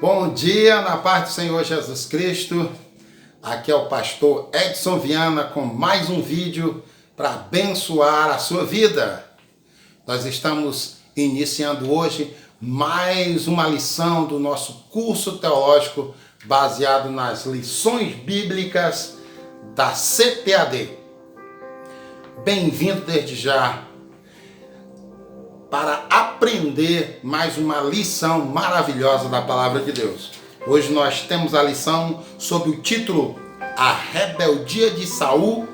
Bom dia, na paz do Senhor Jesus Cristo. Aqui é o pastor Edson Viana com mais um vídeo para abençoar a sua vida. Nós estamos iniciando hoje mais uma lição do nosso curso teológico baseado nas lições bíblicas da CPAD. Bem-vindo desde já para aprender mais uma lição maravilhosa da Palavra de Deus. Hoje nós temos a lição sob o título A Rebeldia de Saul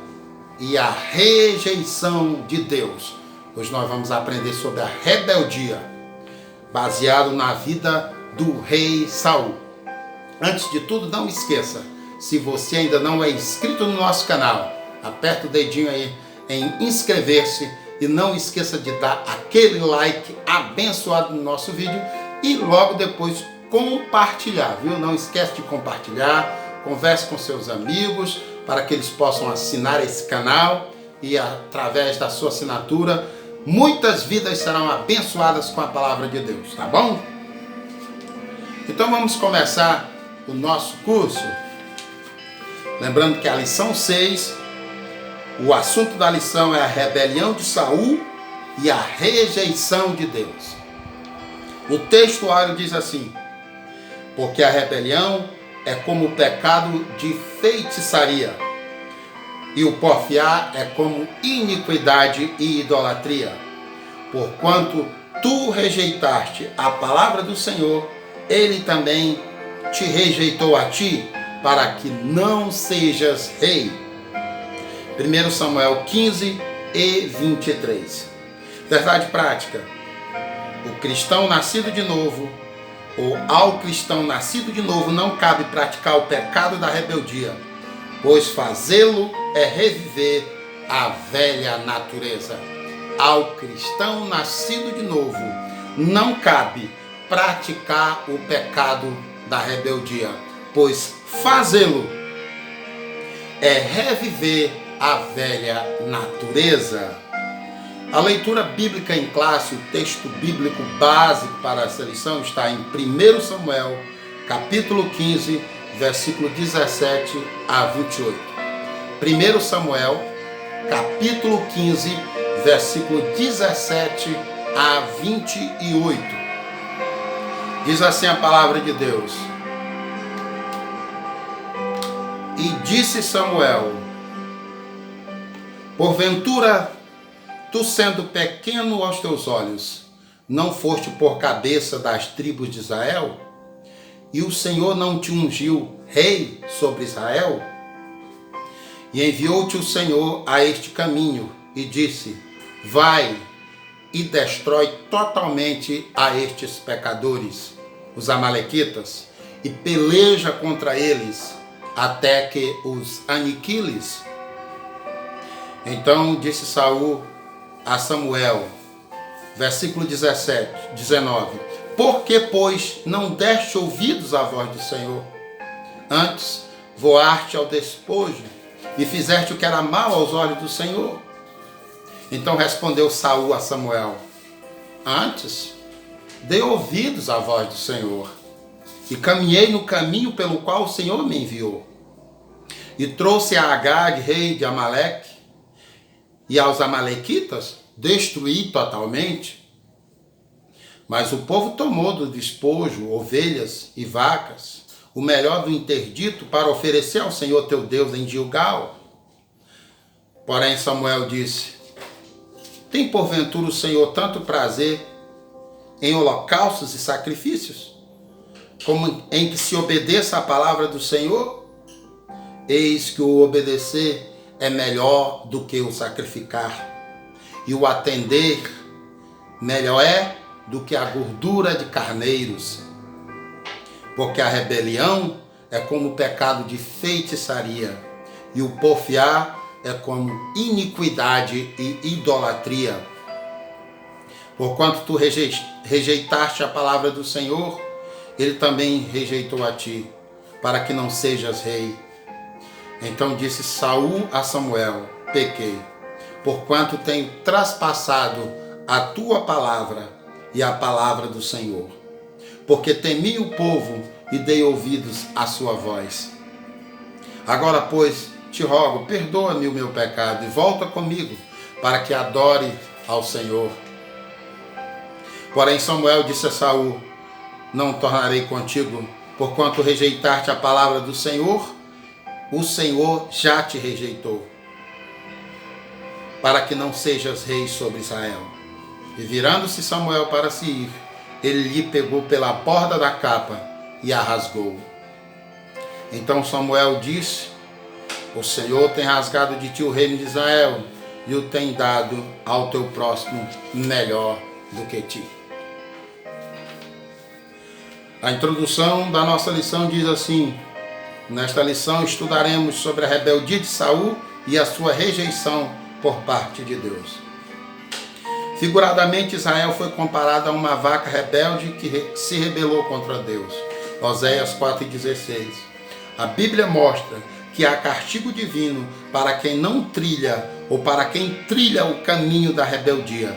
e a Rejeição de Deus. Hoje nós vamos aprender sobre a rebeldia, baseado na vida do rei Saul. Antes de tudo, não esqueça, se você ainda não é inscrito no nosso canal, aperta o dedinho aí em inscrever-se e não esqueça de dar aquele like abençoado no nosso vídeo e logo depois compartilhar, viu? Não esquece de compartilhar, converse com seus amigos para que eles possam assinar esse canal e através da sua assinatura muitas vidas serão abençoadas com a palavra de Deus, tá bom? Então vamos começar o nosso curso. Lembrando que a lição 6, o assunto da lição é a rebelião de Saul e a rejeição de Deus. O textuário diz assim: porque a rebelião é como o pecado de feitiçaria, e o porfiar é como iniquidade e idolatria. Porquanto tu rejeitaste a palavra do Senhor, ele também te rejeitou a ti, para que não sejas rei. 1 Samuel 15 e 23. Verdade prática: o cristão nascido de novo, ou ao cristão nascido de novo, não cabe praticar o pecado da rebeldia, pois fazê-lo é reviver a velha natureza. Ao cristão nascido de novo, não cabe praticar o pecado da rebeldia, pois fazê-lo é reviver a velha natureza. A leitura bíblica em classe, o texto bíblico básico para essa lição está em 1 Samuel, capítulo 15, versículo 17 a 28. 1 Samuel, capítulo 15, versículo 17 a 28. Diz assim a palavra de Deus: E disse Samuel: porventura, tu sendo pequeno aos teus olhos, não foste por cabeça das tribos de Israel? E o Senhor não te ungiu rei sobre Israel? E enviou-te o Senhor a este caminho, e disse: vai e destrói totalmente a estes pecadores, os amalequitas, e peleja contra eles, até que os aniquiles. Então disse Saul a Samuel, versículo 19: por que, pois, não deste ouvidos à voz do Senhor? Antes voaste ao despojo e fizeste o que era mal aos olhos do Senhor. Então respondeu Saul a Samuel: antes dei ouvidos à voz do Senhor e caminhei no caminho pelo qual o Senhor me enviou. E trouxe a Agag, rei de Amaleque, e aos amalequitas destruí totalmente. Mas o povo tomou do despojo ovelhas e vacas, o melhor do interdito, para oferecer ao Senhor teu Deus em Gilgal. Porém Samuel disse: tem porventura o Senhor tanto prazer em holocaustos e sacrifícios, como em que se obedeça a palavra do Senhor? Eis que o obedecer é melhor do que o sacrificar, e o atender melhor é do que a gordura de carneiros. Porque a rebelião é como o pecado de feitiçaria, e o porfiar é como iniquidade e idolatria. Porquanto tu rejeitaste a palavra do Senhor, ele também rejeitou a ti, para que não sejas rei. Então disse Saul a Samuel: pequei, porquanto tenho traspassado a tua palavra e a palavra do Senhor. porque temi o povo e dei ouvidos à sua voz. Agora, pois, te rogo, perdoa-me o meu pecado e volta comigo, para que adore ao Senhor. Porém, Samuel disse a Saul: não tornarei contigo, porquanto rejeitaste a palavra do Senhor, o Senhor já te rejeitou, para que não sejas rei sobre Israel. E virando-se Samuel para se ir, ele lhe pegou pela borda da capa e a rasgou. Então Samuel disse: o Senhor tem rasgado de ti o reino de Israel e o tem dado ao teu próximo melhor do que ti. A introdução da nossa lição diz assim: nesta lição estudaremos sobre a rebeldia de Saul e a sua rejeição por parte de Deus. Figuradamente, Israel foi comparado a uma vaca rebelde que se rebelou contra Deus. Oséias 4,16. A Bíblia mostra que há castigo divino para quem não trilha ou para quem trilha o caminho da rebeldia.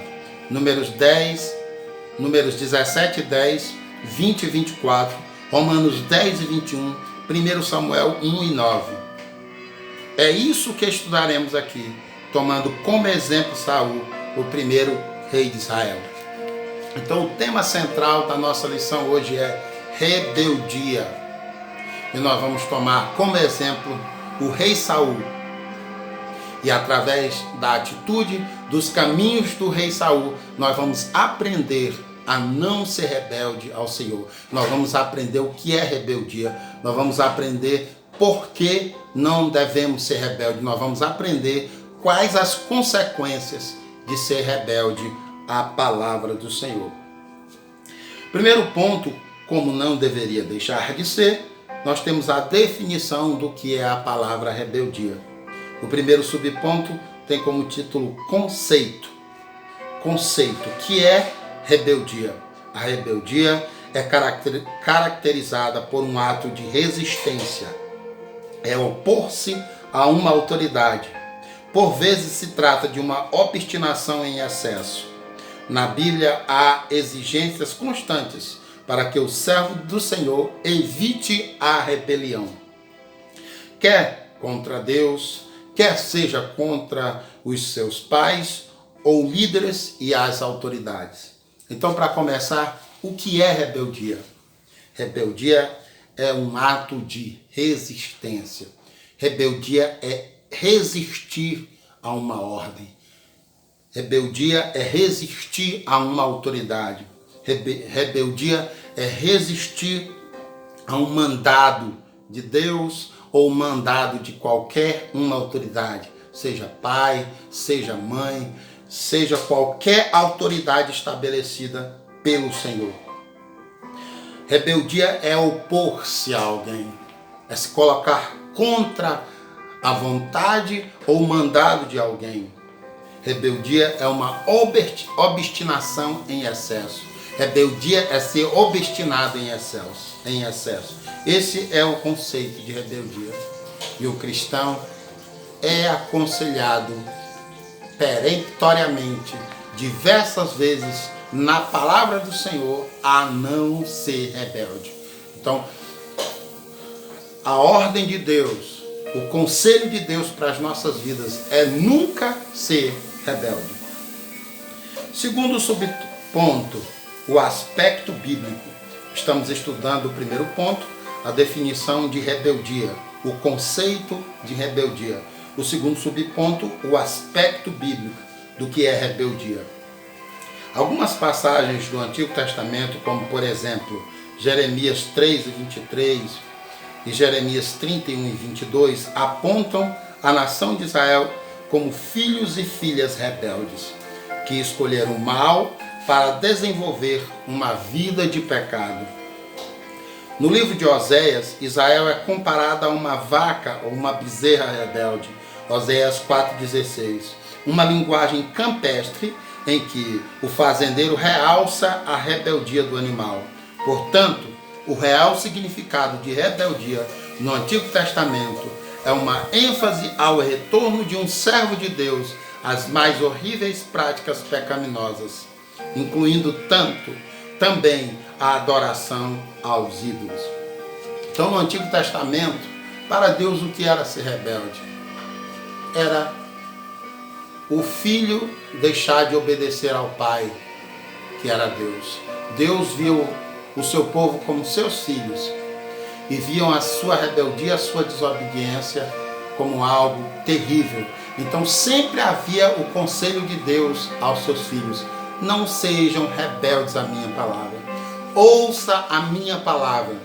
Números 17, 10, 20 e 24, Romanos 10 e 21, 1 Samuel 1 e 9. É isso que estudaremos aqui, tomando como exemplo Saul, o primeiro rei de Israel. Então o tema central da nossa lição hoje é rebeldia. E nós vamos tomar como exemplo o rei Saul. E através da atitude, dos caminhos do rei Saul, nós vamos aprender a não ser rebelde ao Senhor. Nós vamos aprender o que é rebeldia. Nós vamos aprender por que não devemos ser rebeldes. Nós vamos aprender quais as consequências de ser rebelde à palavra do Senhor. Primeiro ponto, como não deveria deixar de ser, nós temos a definição do que é a palavra rebeldia. O primeiro subponto tem como título conceito. Conceito, que é rebeldia. A rebeldia é caracterizada por um ato de resistência. É opor-se a uma autoridade. Por vezes se trata de uma obstinação em excesso. Na Bíblia há exigências constantes para que o servo do Senhor evite a rebelião. Quer contra Deus, quer seja contra os seus pais ou líderes e as autoridades. Então, para começar, o que é rebeldia? Rebeldia é um ato de resistência. Rebeldia é resistir a uma ordem. Rebeldia é resistir a uma autoridade. Rebeldia é resistir a um mandado de Deus ou mandado de qualquer uma autoridade, seja pai, seja mãe, seja qualquer autoridade estabelecida pelo Senhor. Rebeldia é opor-se a alguém, é se colocar contra a vontade ou mandado de alguém. Rebeldia é uma obstinação em excesso. Rebeldia é ser obstinado em excesso. Esse é o conceito de rebeldia. E o cristão é aconselhado peremptoriamente, diversas vezes, na palavra do Senhor, a não ser rebelde. Então, a ordem de Deus, o conselho de Deus para as nossas vidas é nunca ser rebelde. Segundo subponto, o aspecto bíblico. Estamos estudando o primeiro ponto, a definição de rebeldia, o conceito de rebeldia. O segundo subponto, o aspecto bíblico do que é rebeldia. Algumas passagens do Antigo Testamento, como por exemplo, Jeremias 3 e 23 e Jeremias 31 e 22, apontam a nação de Israel como filhos e filhas rebeldes, que escolheram o mal para desenvolver uma vida de pecado. No livro de Oséias, Israel é comparada a uma vaca ou uma bezerra rebelde. Oséias 4,16. Uma linguagem campestre em que o fazendeiro realça a rebeldia do animal. Portanto, o real significado de rebeldia no Antigo Testamento é uma ênfase ao retorno de um servo de Deus às mais horríveis práticas pecaminosas, incluindo tanto também a adoração aos ídolos. Então, no Antigo Testamento, para Deus, o que era ser rebelde? Era o filho deixar de obedecer ao pai, que era Deus. Deus viu o seu povo como seus filhos e viam a sua rebeldia, a sua desobediência como algo terrível. Então sempre havia o conselho de Deus aos seus filhos: não sejam rebeldes à minha palavra, ouça a minha palavra.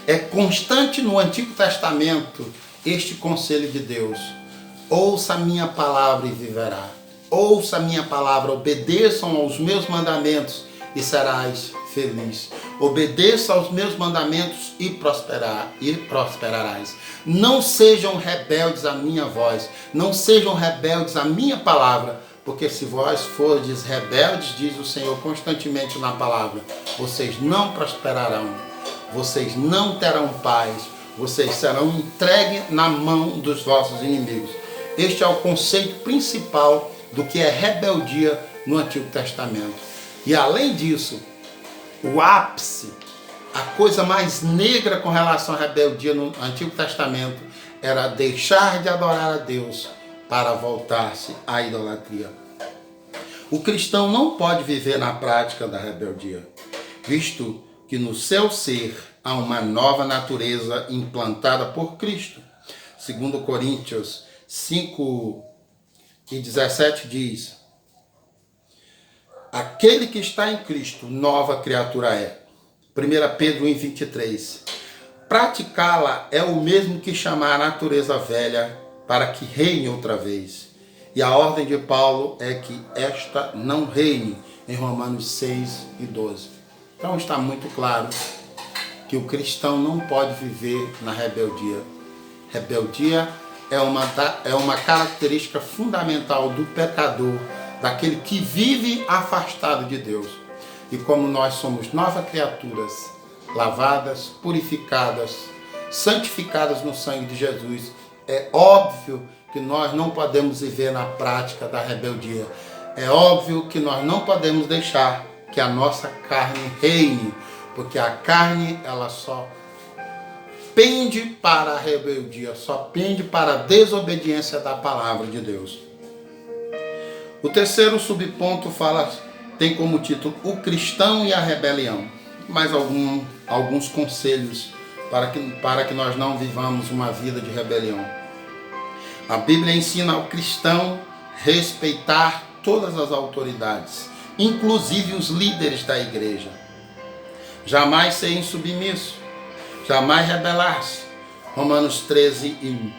É constante no Antigo Testamento este conselho de Deus: ouça a minha palavra e viverá. Ouça a minha palavra, obedeçam aos meus mandamentos e serás feliz. Obedeça aos meus mandamentos e prosperarás. Não sejam rebeldes à minha voz, não sejam rebeldes à minha palavra, porque se vós fordes rebeldes, diz o Senhor constantemente na palavra, vocês não prosperarão, vocês não terão paz, vocês serão entregues na mão dos vossos inimigos. Este é o conceito principal do que é rebeldia no Antigo Testamento. E além disso, o ápice, a coisa mais negra com relação à rebeldia no Antigo Testamento era deixar de adorar a Deus para voltar-se à idolatria. O cristão não pode viver na prática da rebeldia, visto que no seu ser há uma nova natureza implantada por Cristo. 2 Coríntios 5:17 diz: aquele que está em Cristo, nova criatura é. 1 Pedro 1:23. Praticá-la é o mesmo que chamar a natureza velha para que reine outra vez. E a ordem de Paulo é que esta não reine, em Romanos 6:12. Então está muito claro que o cristão não pode viver na rebeldia. Rebeldia é uma característica fundamental do pecador, daquele que vive afastado de Deus. E como nós somos novas criaturas, lavadas, purificadas, santificadas no sangue de Jesus, é óbvio que nós não podemos viver na prática da rebeldia. É óbvio que nós não podemos deixar que a nossa carne reine, porque a carne, ela só pende para a rebeldia, só pende para a desobediência da palavra de Deus. O terceiro subponto tem como título O Cristão e a Rebelião. Mais alguns conselhos para que nós não vivamos uma vida de rebelião. A Bíblia ensina ao cristão respeitar todas as autoridades, inclusive os líderes da igreja. Jamais ser insubmisso, jamais rebelar-se. Romanos 13:1.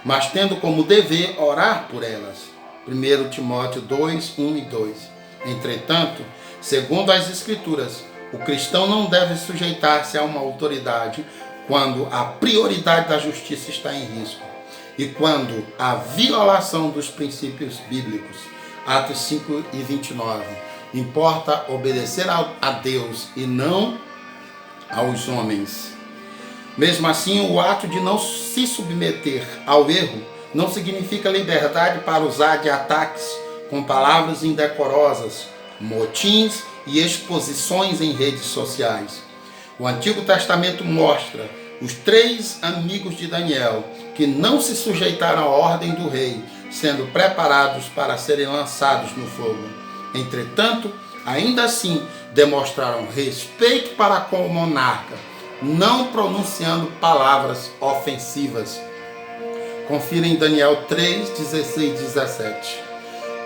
Mas tendo como dever orar por elas. 1 Timóteo 2:1 e 2. Entretanto, segundo as Escrituras, o cristão não deve sujeitar-se a uma autoridade quando a prioridade da justiça está em risco e quando há violação dos princípios bíblicos. Atos 5:29. Importa obedecer a Deus e não aos homens. Mesmo assim, o ato de não se submeter ao erro não significa liberdade para usar de ataques com palavras indecorosas, motins e exposições em redes sociais. O Antigo Testamento mostra os 3 amigos de Daniel que não se sujeitaram à ordem do rei, sendo preparados para serem lançados no fogo. Entretanto, ainda assim, demonstraram respeito para com o monarca, não pronunciando palavras ofensivas. Confira em Daniel 3:16 e 17.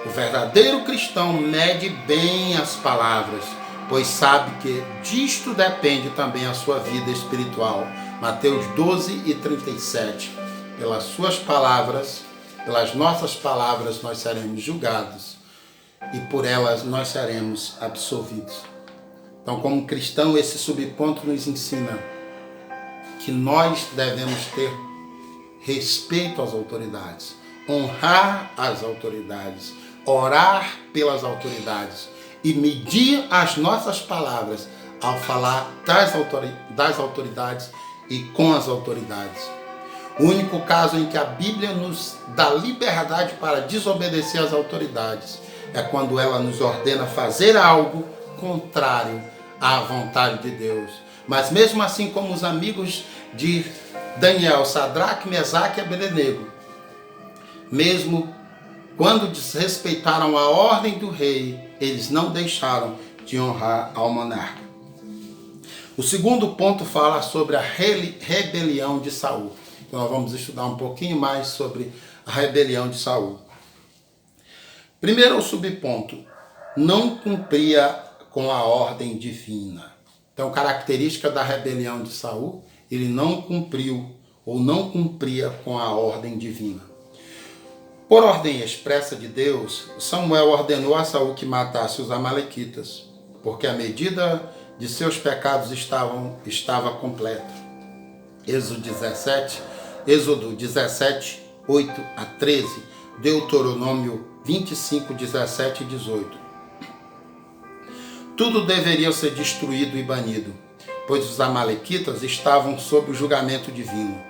O verdadeiro cristão mede bem as palavras, pois sabe que disto depende também a sua vida espiritual. Mateus 12:37. Pelas suas palavras, pelas nossas palavras nós seremos julgados e por elas nós seremos absolvidos. Então, como cristão, esse subponto nos ensina que nós devemos ter respeito às autoridades, honrar as autoridades, orar pelas autoridades e medir as nossas palavras ao falar das autoridades e com as autoridades. O único caso em que a Bíblia nos dá liberdade para desobedecer às autoridades é quando ela nos ordena fazer algo contrário à vontade de Deus. Mas mesmo assim, como os amigos de Daniel, Sadraque, Mesaque e Abednego, mesmo quando desrespeitaram a ordem do rei, eles não deixaram de honrar ao monarca. O segundo ponto fala sobre a rebelião de Saul. Então nós vamos estudar um pouquinho mais sobre a rebelião de Saul. Primeiro o subponto, não cumpria com a ordem divina. Então, característica da rebelião de Saul, ele não cumpriu ou não cumpria com a ordem divina. Por ordem expressa de Deus, Samuel ordenou a Saul que matasse os amalequitas, porque a medida de seus pecados estava completa. Êxodo 17, 8 a 13, Deuteronômio 25, 17 e 18. Tudo deveria ser destruído e banido, pois os amalequitas estavam sob o julgamento divino.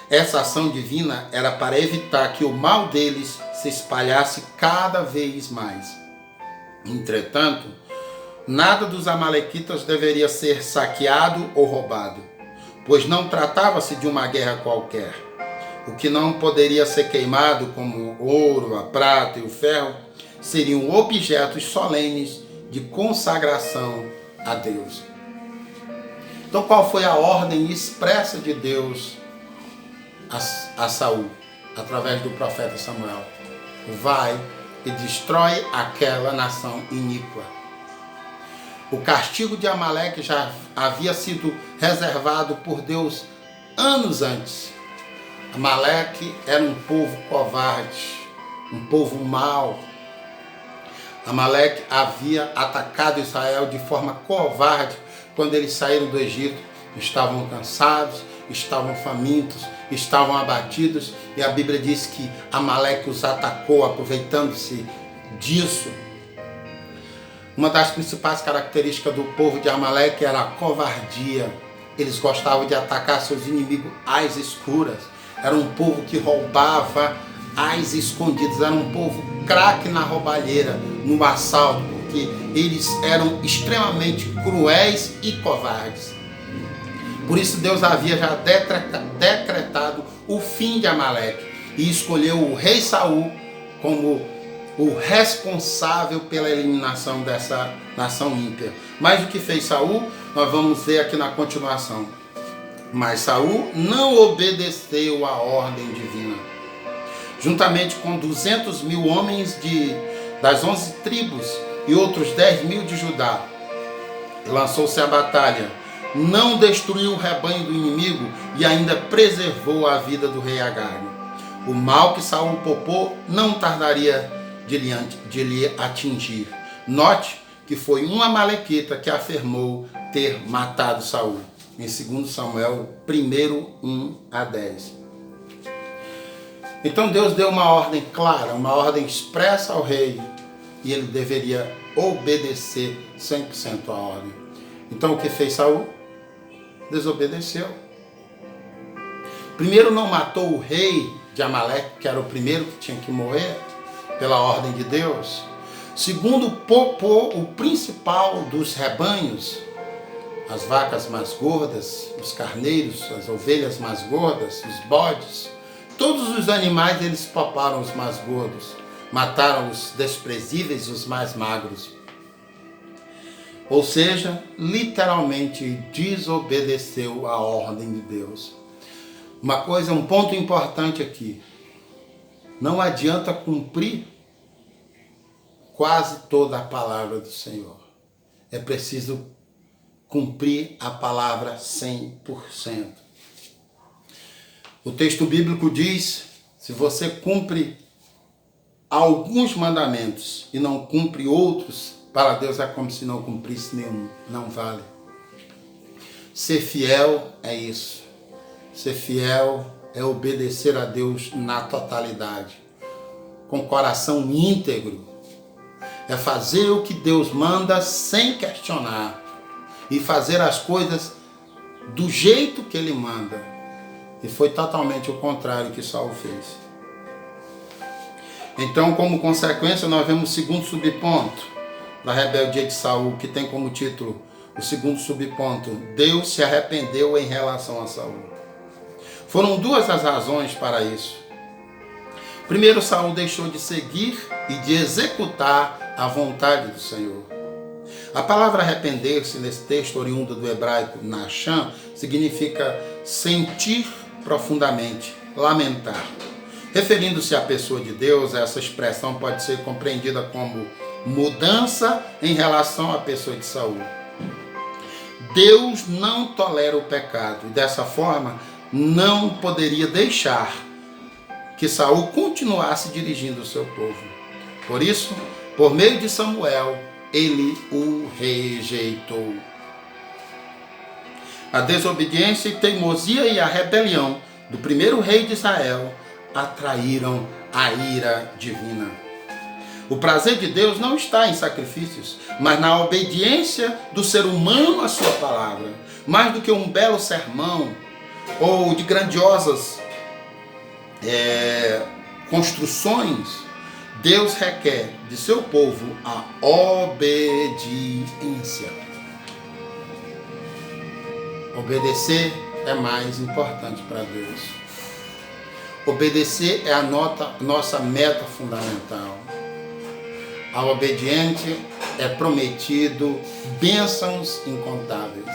Essa ação divina era para evitar que o mal deles se espalhasse cada vez mais. Entretanto, nada dos amalequitas deveria ser saqueado ou roubado, pois não tratava-se de uma guerra qualquer. O que não poderia ser queimado, como o ouro, a prata e o ferro, seriam objetos solenes de consagração a Deus. Então, qual foi a ordem expressa de Deus a Saul, através do profeta Samuel? Vai e destrói aquela nação iníqua. O castigo de Amaleque já havia sido reservado por Deus anos antes. Amaleque era um povo covarde, um povo mau. Amaleque havia atacado Israel de forma covarde quando eles saíram do Egito. Estavam cansados, estavam famintos, estavam abatidos, e a Bíblia diz que Amaleque os atacou, aproveitando-se disso. Uma das principais características do povo de Amaleque era a covardia. Eles gostavam de atacar seus inimigos às escuras. Era um povo que roubava às escondidas. Era um povo craque na roubalheira, no assalto, porque eles eram extremamente cruéis e covardes. Por isso Deus havia já decretado o fim de Amaleque e escolheu o rei Saul como o responsável pela eliminação dessa nação ímpia. Mas o que fez Saul, nós vamos ver aqui na continuação. Mas Saul não obedeceu à ordem divina. Juntamente com 200.000 homens das 11 tribos e outros 10.000 de Judá, lançou-se à batalha. Não destruiu o rebanho do inimigo e ainda preservou a vida do rei Agag. O mal que Saul poupou não tardaria de lhe atingir. Note que foi um amalequita que afirmou ter matado Saul. Em 2 Samuel 1, 1-10. Então Deus deu uma ordem clara, uma ordem expressa ao rei, e ele deveria obedecer 100% à ordem. Então o que fez Saul? Desobedeceu. Primeiro, não matou o rei de Amaleque, que era o primeiro que tinha que morrer, pela ordem de Deus. Segundo, poupou o principal dos rebanhos, as vacas mais gordas, os carneiros, as ovelhas mais gordas, os bodes. Todos os animais eles pouparam os mais gordos, mataram os desprezíveis e os mais magros. Ou seja, literalmente desobedeceu a ordem de Deus. Um ponto importante aqui. Não adianta cumprir quase toda a palavra do Senhor. É preciso cumprir a palavra 100%. O texto bíblico diz, se você cumpre alguns mandamentos e não cumpre outros, para Deus é como se não cumprisse nenhum, não vale. Ser fiel é isso. Ser fiel é obedecer a Deus na totalidade, com coração íntegro. É fazer o que Deus manda sem questionar e fazer as coisas do jeito que Ele manda. E foi totalmente o contrário que Saul fez. Então, como consequência, nós vemos o segundo subponto. da rebeldia de Saul, que tem como título o segundo subponto: Deus se arrependeu em relação a Saul. Foram duas as razões para isso. Primeiro, Saul deixou de seguir e de executar a vontade do Senhor. A palavra arrepender-se nesse texto oriundo do hebraico nacham significa sentir profundamente, lamentar. Referindo-se à pessoa de Deus, essa expressão pode ser compreendida como mudança em relação à pessoa de Saul. Deus não tolera o pecado e dessa forma não poderia deixar que Saul continuasse dirigindo o seu povo. Por isso, por meio de Samuel, ele o rejeitou. A desobediência e teimosia e a rebelião do primeiro rei de Israel atraíram a ira divina. O prazer de Deus não está em sacrifícios, mas na obediência do ser humano à sua palavra. Mais do que um belo sermão ou de grandiosas construções, Deus requer de seu povo a obediência. Obedecer é mais importante para Deus. Obedecer é a nossa meta fundamental. Ao obediente é prometido bênçãos incontáveis,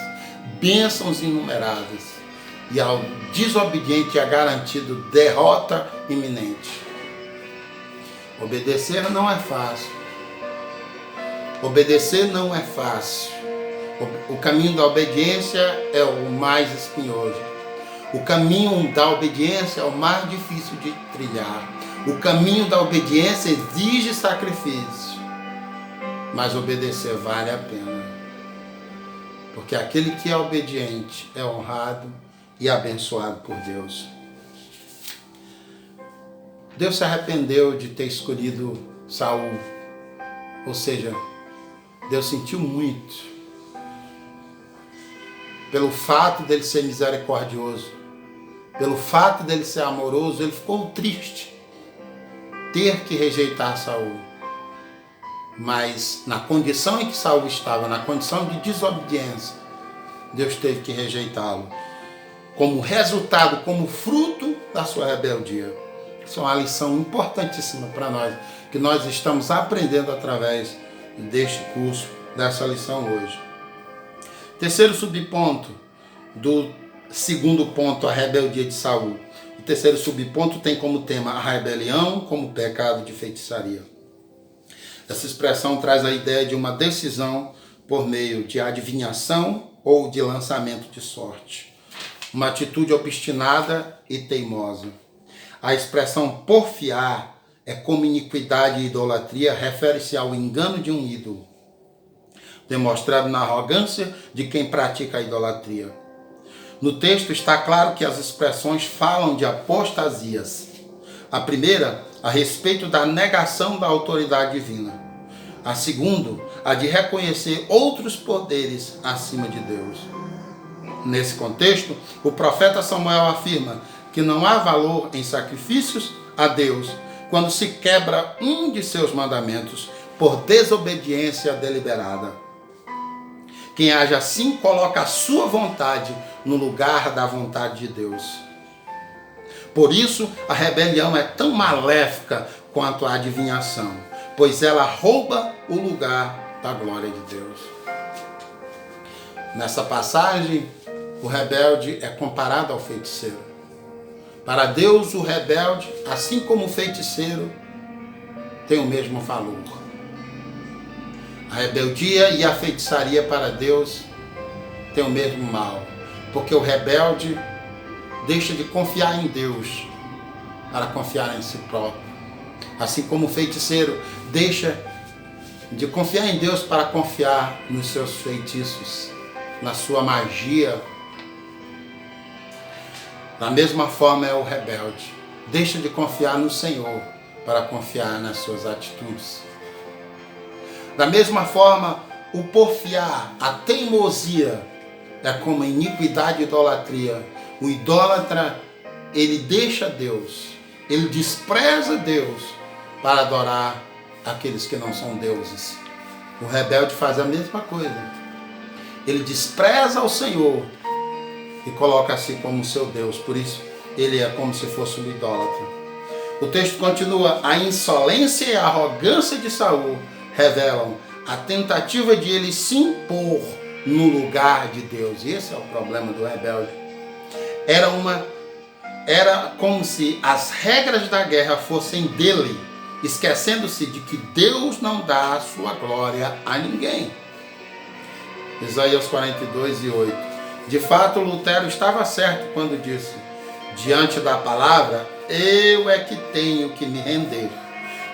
bênçãos inumeráveis. E ao desobediente é garantido derrota iminente. Obedecer não é fácil. Obedecer não é fácil. O caminho da obediência é o mais espinhoso. O caminho da obediência é o mais difícil de trilhar. O caminho da obediência exige sacrifício. Mas obedecer vale a pena. Porque aquele que é obediente é honrado e abençoado por Deus. Deus se arrependeu de ter escolhido Saul. Ou seja, Deus sentiu muito pelo fato dele ser misericordioso, pelo fato dele ser amoroso. Ele ficou triste ter que rejeitar Saul. Mas na condição em que Saul estava, na condição de desobediência, Deus teve que rejeitá-lo. Como resultado, como fruto da sua rebeldia. Isso é uma lição importantíssima para nós, que nós estamos aprendendo através deste curso, dessa lição hoje. Terceiro subponto do segundo ponto, a rebeldia de Saul. O terceiro subponto tem como tema a rebelião como pecado de feitiçaria. Essa expressão traz a ideia de uma decisão por meio de adivinhação ou de lançamento de sorte. Uma atitude obstinada e teimosa. A expressão porfiar é como iniquidade e idolatria, refere-se ao engano de um ídolo, demonstrado na arrogância de quem pratica a idolatria. No texto está claro que as expressões falam de apostasias. A primeira, a respeito da negação da autoridade divina. A segunda, a de reconhecer outros poderes acima de Deus. Nesse contexto, o profeta Samuel afirma que não há valor em sacrifícios a Deus quando se quebra um de seus mandamentos por desobediência deliberada. Quem age assim coloca a sua vontade no lugar da vontade de Deus. Por isso, a rebelião é tão maléfica quanto a adivinhação, pois ela rouba o lugar da glória de Deus. Nessa passagem, o rebelde é comparado ao feiticeiro. Para Deus, o rebelde, assim como o feiticeiro, tem o mesmo valor. A rebeldia e a feitiçaria para Deus têm o mesmo mal, porque o rebelde deixa de confiar em Deus para confiar em si próprio. Assim como o feiticeiro deixa de confiar em Deus para confiar nos seus feitiços, na sua magia. Da mesma forma é o rebelde. Deixa de confiar no Senhor para confiar nas suas atitudes. Da mesma forma, o porfiar, a teimosia, é como a iniquidade e idolatria. O idólatra, ele deixa Deus, ele despreza Deus para adorar aqueles que não são deuses. O rebelde faz a mesma coisa. Ele despreza o Senhor e coloca a si como seu Deus. Por isso, ele é como se fosse um idólatra. O texto continua: a insolência e a arrogância de Saul revelam a tentativa de ele se impor no lugar de Deus. E esse é o problema do rebelde. Era como se as regras da guerra fossem dele, esquecendo-se de que Deus não dá a sua glória a ninguém. Isaías 42:8. De fato, Lutero estava certo quando disse: diante da palavra, eu é que tenho que me render.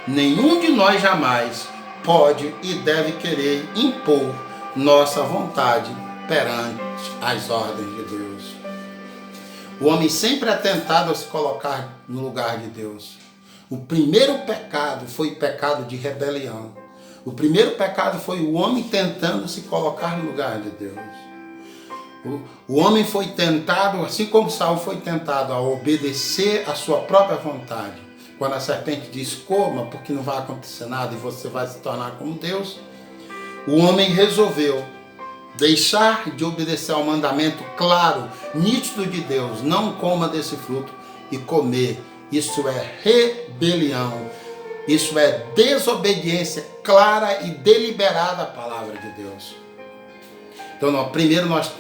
Nenhum de nós jamais pode e deve querer impor nossa vontade perante as ordens de Deus. O homem sempre é tentado a se colocar no lugar de Deus. O primeiro pecado foi o pecado de rebelião. O primeiro pecado foi o homem tentando se colocar no lugar de Deus. O homem foi tentado, assim como Saul foi tentado, a obedecer à sua própria vontade. Quando a serpente diz: coma, porque não vai acontecer nada e você vai se tornar como Deus, o homem resolveu deixar de obedecer ao mandamento claro, nítido de Deus: não coma desse fruto, e comer. Isso é rebelião. Isso é desobediência clara e deliberada à palavra de Deus. Então, primeiro nós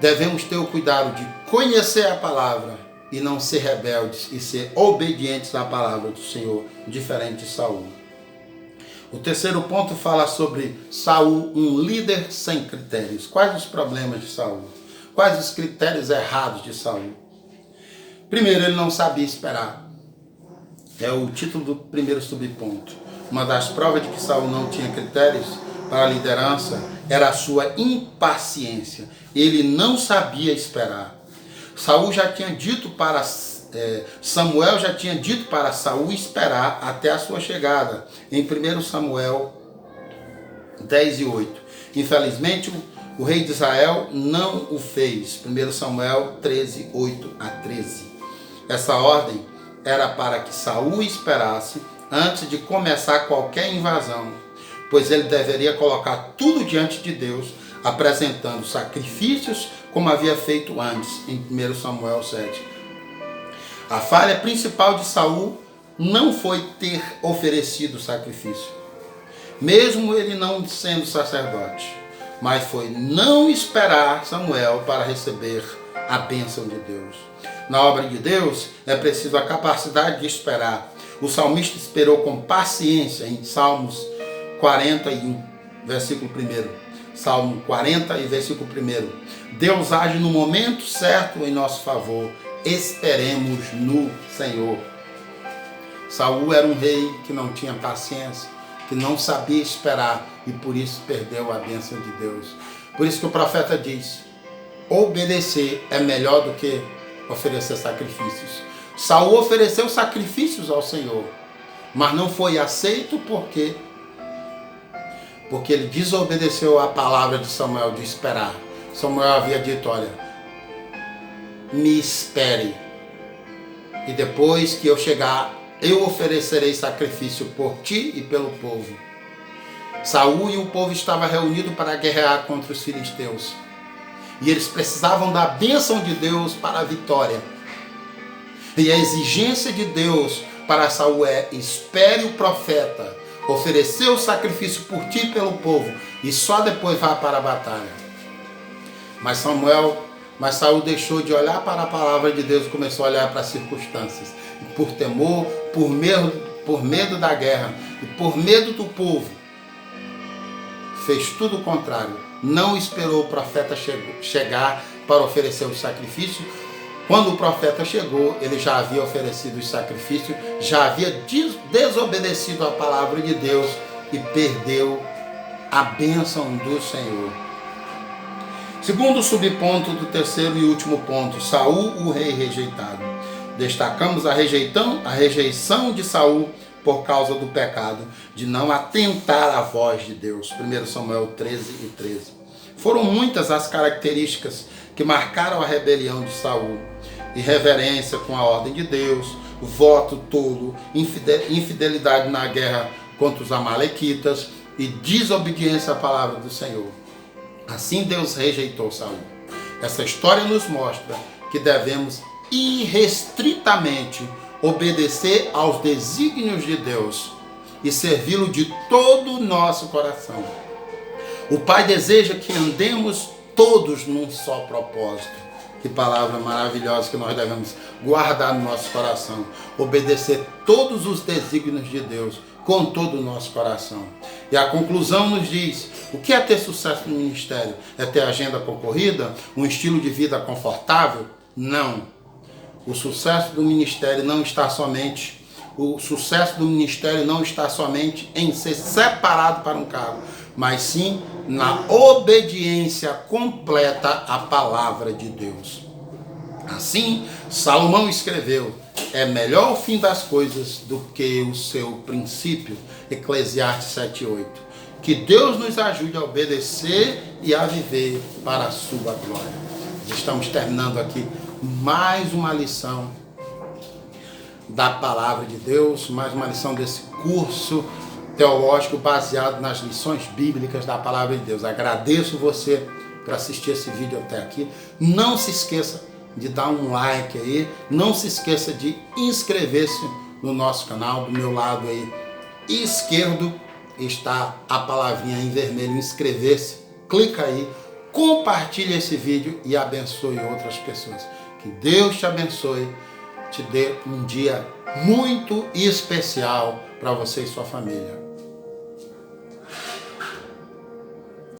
devemos ter o cuidado de conhecer a palavra e não ser rebeldes e ser obedientes à palavra do Senhor, diferente de Saul. O terceiro ponto fala sobre Saul, um líder sem critérios. Quais os problemas de Saul? Quais os critérios errados de Saul? Primeiro, ele não sabia esperar. É o título do primeiro subponto. Uma das provas de que Saul não tinha critérios para a liderança era a sua impaciência. Ele não sabia esperar. Samuel já tinha dito para Saul esperar até a sua chegada, em 1 Samuel 10:8. Infelizmente, o rei de Israel não o fez. 1 Samuel 13:8-13. Essa ordem era para que Saul esperasse antes de começar qualquer invasão, pois ele deveria colocar tudo diante de Deus, apresentando sacrifícios como havia feito antes, em 1 Samuel 7. A falha principal de Saul não foi ter oferecido sacrifício, mesmo ele não sendo sacerdote, mas foi não esperar Samuel para receber a bênção de Deus. Na obra de Deus é preciso a capacidade de esperar. O salmista esperou com paciência em Salmos 41, versículo 1. Salmo 40 e versículo 1. Deus age no momento certo em nosso favor. Esperemos no Senhor. Saul era um rei que não tinha paciência, que não sabia esperar e por isso perdeu a bênção de Deus. Por isso que o profeta diz: obedecer é melhor do que oferecer sacrifícios. Saul ofereceu sacrifícios ao Senhor, mas não foi aceito porque ele desobedeceu a palavra de Samuel de esperar. Samuel havia dito: olha, me espere, e depois que eu chegar, eu oferecerei sacrifício por ti e pelo povo. Saul e o povo estavam reunidos para guerrear contra os filisteus. E eles precisavam da bênção de Deus para a vitória. E a exigência de Deus para Saul é: espere o profeta oferecer o sacrifício por ti e pelo povo, e só depois vá para a batalha. Mas Saul deixou de olhar para a palavra de Deus e começou a olhar para as circunstâncias. E por temor, por medo da guerra e por medo do povo, fez tudo o contrário. Não esperou o profeta chegar para oferecer o sacrifício. Quando o profeta chegou, ele já havia oferecido os sacrifícios, já havia desobedecido a palavra de Deus e perdeu a bênção do Senhor. Segundo subponto do terceiro e último ponto, Saul, o rei rejeitado. Destacamos a rejeição de Saul por causa do pecado de não atentar à voz de Deus. 1 Samuel 13:13. Foram muitas as características que marcaram a rebelião de Saul: irreverência com a ordem de Deus, voto tolo, infidelidade na guerra contra os amalequitas, e desobediência à palavra do Senhor. Assim Deus rejeitou Saul. Essa história nos mostra que devemos irrestritamente obedecer aos desígnios de Deus e servi-lo de todo o nosso coração. O Pai deseja que andemos todos num só propósito. Que palavra maravilhosa que nós devemos guardar no nosso coração. Obedecer todos os desígnios de Deus com todo o nosso coração. E a conclusão nos diz: o que é ter sucesso no ministério? É ter agenda concorrida? Um estilo de vida confortável? Não. O sucesso do ministério não está somente em ser separado para um cargo, mas sim na obediência completa à palavra de Deus. Assim, Salomão escreveu: é melhor o fim das coisas do que o seu princípio. Eclesiastes 7:8. Que Deus nos ajude a obedecer e a viver para a sua glória. Estamos terminando aqui mais uma lição da palavra de Deus, mais uma lição desse curso teológico baseado nas lições bíblicas da palavra de Deus. Agradeço você por assistir esse vídeo até aqui. Não se esqueça de dar um like aí, não se esqueça de inscrever-se no nosso canal. Do meu lado aí esquerdo está a palavrinha em vermelho, inscrever-se. Clica aí, compartilhe esse vídeo e abençoe outras pessoas. Que Deus te abençoe, te dê um dia muito especial para você e sua família.